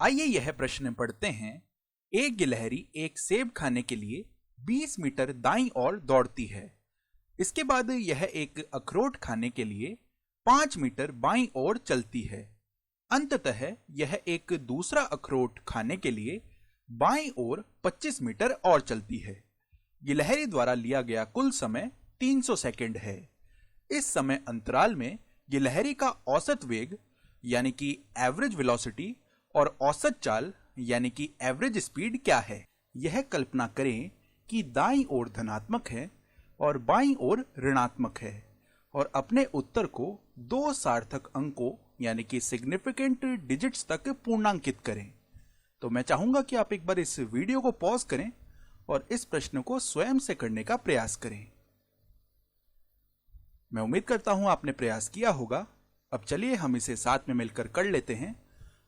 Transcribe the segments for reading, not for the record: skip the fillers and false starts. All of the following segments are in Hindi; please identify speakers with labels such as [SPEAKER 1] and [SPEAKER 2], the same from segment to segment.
[SPEAKER 1] आइए यह प्रश्न पढ़ते हैं। एक गिलहरी एक सेब खाने के लिए 20 मीटर दाईं ओर दौड़ती है। इसके बाद यह एक अखरोट खाने के लिए 5 मीटर बाईं ओर चलती है। अंततः यह एक दूसरा अखरोट खाने के लिए बाईं ओर 25 मीटर और चलती है। गिलहरी द्वारा लिया गया कुल समय 300 सेकंड है। इस समय अंतराल में गिलहरी का औसत वेग यानी कि एवरेज वेलोसिटी और औसत चाल यानी कि एवरेज स्पीड क्या है। यह कल्पना करें कि दाईं ओर धनात्मक है और बाईं ओर ऋणात्मक है और अपने उत्तर को 2 सार्थक अंकों यानी कि सिग्निफिकेंट डिजिट्स तक पूर्णांकित करें। तो मैं चाहूंगा कि आप एक बार इस वीडियो को पॉज करें और इस प्रश्न को स्वयं से करने का प्रयास करें। मैं उम्मीद करता हूं आपने प्रयास किया होगा। अब चलिए हम इसे साथ में मिलकर कर लेते हैं।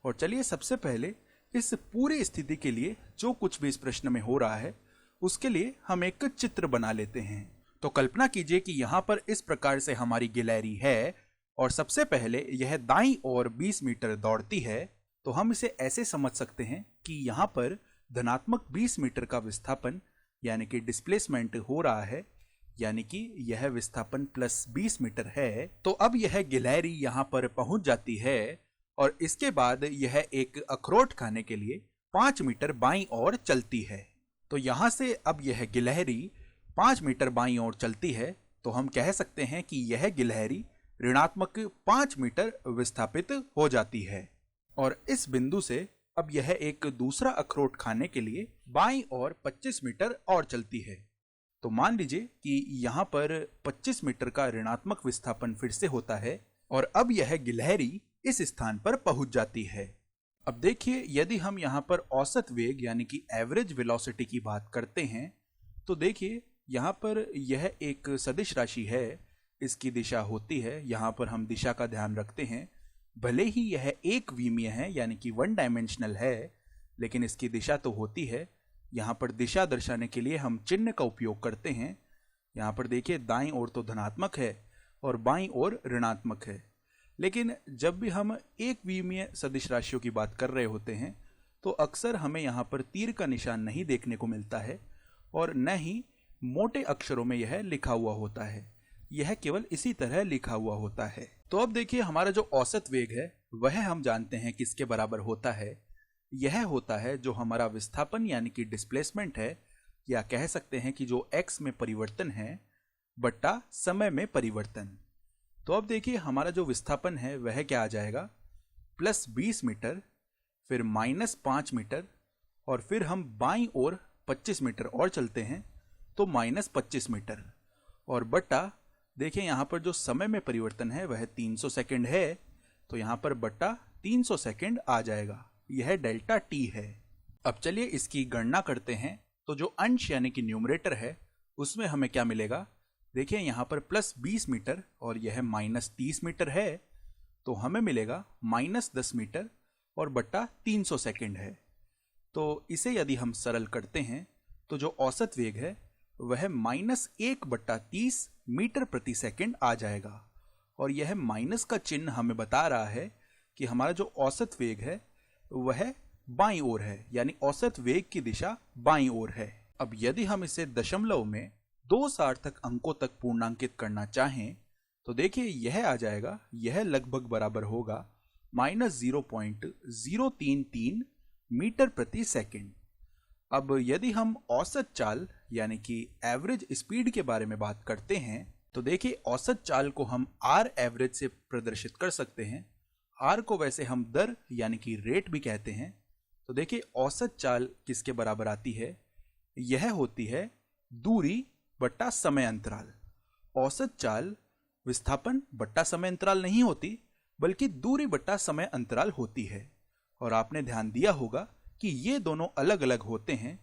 [SPEAKER 1] और चलिए सबसे पहले इस पूरी स्थिति के लिए जो कुछ भी इस प्रश्न में हो रहा है उसके लिए हम एक चित्र बना लेते हैं। तो कल्पना कीजिए कि यहाँ पर इस प्रकार से हमारी गिलहरी है और सबसे पहले यह दाईं ओर 20 मीटर दौड़ती है। तो हम इसे ऐसे समझ सकते हैं कि यहाँ पर धनात्मक 20 मीटर का विस्थापन यानी कि डिस्प्लेसमेंट हो रहा है, यानी कि यह विस्थापन प्लस 20 मीटर है। तो अब यह गिलहरी यहाँ पर पहुंच जाती है और इसके बाद यह एक अखरोट खाने के लिए 5 मीटर बाईं ओर चलती है। तो यहां से अब यह गिलहरी 5 मीटर बाईं ओर चलती है। तो हम कह सकते हैं कि यह गिलहरी ऋणात्मक 5 मीटर विस्थापित हो जाती है और इस बिंदु से अब यह एक दूसरा अखरोट खाने के लिए बाईं ओर 25 मीटर और चलती है। तो मान लीजिए कि यहां पर 25 मीटर का ऋणात्मक विस्थापन फिर से होता है और अब यह गिलहरी इस स्थान पर पहुंच जाती है। अब देखिए, यदि हम यहां पर औसत वेग यानी कि एवरेज वेलोसिटी की बात करते हैं तो देखिए यहां पर यह एक सदिश राशि है। इसकी दिशा होती है, यहां पर हम दिशा का ध्यान रखते हैं। भले ही यह एक विमीय है यानी कि 1 डायमेंशनल है, लेकिन इसकी दिशा तो होती है। यहाँ पर दिशा दर्शाने के लिए हम चिन्ह का उपयोग करते हैं। यहाँ पर देखिए दाईं ओर तो धनात्मक है और बाईं ओर ऋणात्मक है। लेकिन जब भी हम एक विमीय सदिश राशियों की बात कर रहे होते हैं तो अक्सर हमें यहाँ पर तीर का निशान नहीं देखने को मिलता है और न ही मोटे अक्षरों में यह लिखा हुआ होता है। यह केवल इसी तरह लिखा हुआ होता है। तो अब देखिए हमारा जो औसत वेग है वह हम जानते हैं किसके बराबर होता है। यह होता है जो हमारा विस्थापन यानी कि डिस्प्लेसमेंट है, या कह सकते हैं कि जो x में परिवर्तन है बट्टा समय में परिवर्तन। तो अब देखिए हमारा जो विस्थापन है वह क्या आ जाएगा, प्लस 20 मीटर फिर माइनस 5 मीटर और फिर हम बाईं ओर 25 मीटर और चलते हैं तो माइनस 25 मीटर और बट्टा देखिए यहाँ पर जो समय में परिवर्तन है वह 300 सेकंड है। तो यहाँ पर बट्टा 300 सेकंड आ जाएगा। यह डेल्टा टी है। अब चलिए इसकी गणना करते हैं। तो जो अंश यानी कि न्यूमरेटर है उसमें हमें क्या मिलेगा, देखिए यहाँ पर प्लस 20 मीटर और यह माइनस 30 मीटर है। तो हमें मिलेगा माइनस 10 मीटर और बट्टा 300 सेकंड है। तो इसे यदि हम सरल करते हैं तो जो औसत वेग है वह -1/30 मीटर प्रति सेकंड आ जाएगा। और यह माइनस का चिन्ह हमें बता रहा है कि हमारा जो औसत वेग है वह बाईं ओर है, यानी औसत वेग की दिशा बाईं ओर है। अब यदि हम इसे दशमलव में 2 सार्थक अंकों तक पूर्णांकित करना चाहें तो देखिए यह आ जाएगा, यह लगभग बराबर होगा -0.033 मीटर प्रति सेकंड। अब यदि हम औसत चाल यानी कि एवरेज स्पीड के बारे में बात करते हैं तो देखिए औसत चाल को हम आर एवरेज से प्रदर्शित कर सकते हैं। आर को वैसे हम दर यानी कि रेट भी कहते हैं। तो देखिए औसत चाल किसके बराबर आती है, यह होती है दूरी बट्टा समय अंतराल। औसत चाल विस्थापन बट्टा समय अंतराल नहीं होती बल्कि दूरी बट्टा समय अंतराल होती है। और आपने ध्यान दिया होगा कि ये दोनों अलग अलग होते हैं।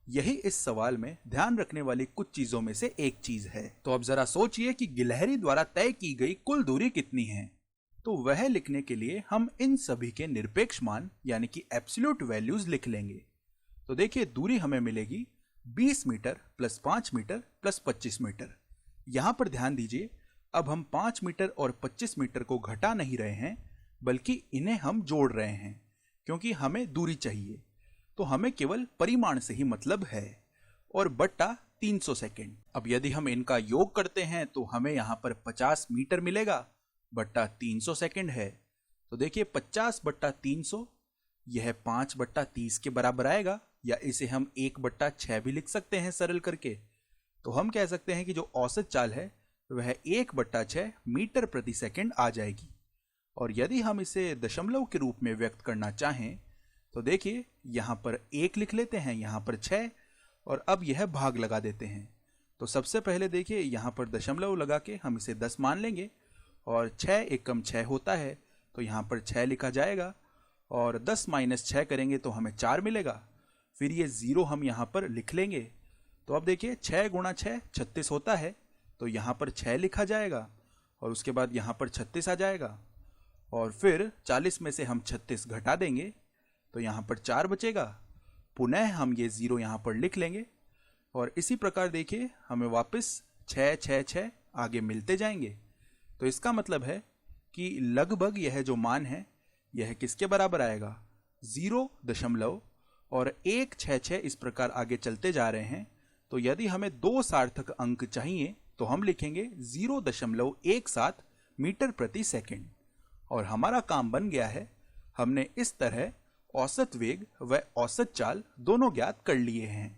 [SPEAKER 1] यही इस सवाल में ध्यान रखने वाली कुछ चीजों में से एक चीज है। तो अब जरा सोचिए कि गिलहरी द्वारा तय की गई कुल दूरी कितनी है। तो वह लिखने के लिए हम इन सभी के निरपेक्ष मान यानी कि एब्सोल्यूट वैल्यूज लिख लेंगे। तो देखिए दूरी हमें मिलेगी 20 metre plus 5 metre plus 25 metre. यहां पर ध्यान दीजिए, अब हम 5 मीटर और 25 मीटर को घटा नहीं रहे हैं बल्कि इन्हें हम जोड़ रहे हैं, क्योंकि हमें दूरी चाहिए, तो हमें केवल परिमाण से ही मतलब है, और बट्टा 300 सेकेंड। अब यदि हम इनका योग करते हैं तो हमें यहाँ पर 50 मीटर मिलेगा, बट्टा 300 सेकेंड है। तो देखिए 50 बट्टा 300, यह 5/30 के बराबर आएगा, या इसे हम 1/6 भी लिख सकते हैं सरल करके। तो हम कह सकते हैं कि जो औसत चाल है वह 1/6 मीटर प्रति सेकंड आ जाएगी। और यदि हम इसे दशमलव के रूप में व्यक्त करना चाहें तो देखिए यहाँ पर 1 लिख लेते हैं, यहाँ पर 6, और अब यह भाग लगा देते हैं। तो सबसे पहले देखिए यहाँ पर दशमलव लगा के हम इसे 10 मान लेंगे, और 6 एकम 6 होता है, तो यहाँ पर 6 लिखा जाएगा, और 10 - 6 करेंगे तो हमें 4 मिलेगा। फिर ये 0 हम यहाँ पर लिख लेंगे। तो अब देखिए 6 × 6 36 होता है, तो यहाँ पर 6 लिखा जाएगा, और उसके बाद यहाँ पर 36 आ जाएगा, और फिर 40 में से हम 36 घटा देंगे तो यहाँ पर 4 बचेगा। पुनः हम ये 0 यहाँ पर लिख लेंगे, और इसी प्रकार देखिए हमें वापस 6 6 6 आगे मिलते जाएंगे। तो इसका मतलब है कि लगभग यह जो मान है यह किसके बराबर आएगा, 0 और 166 इस प्रकार आगे चलते जा रहे हैं। तो यदि हमें 2 सार्थक अंक चाहिए तो हम लिखेंगे 0.17 मीटर प्रति सेकंड, और हमारा काम बन गया है। हमने इस तरह औसत वेग व औसत चाल दोनों ज्ञात कर लिए हैं।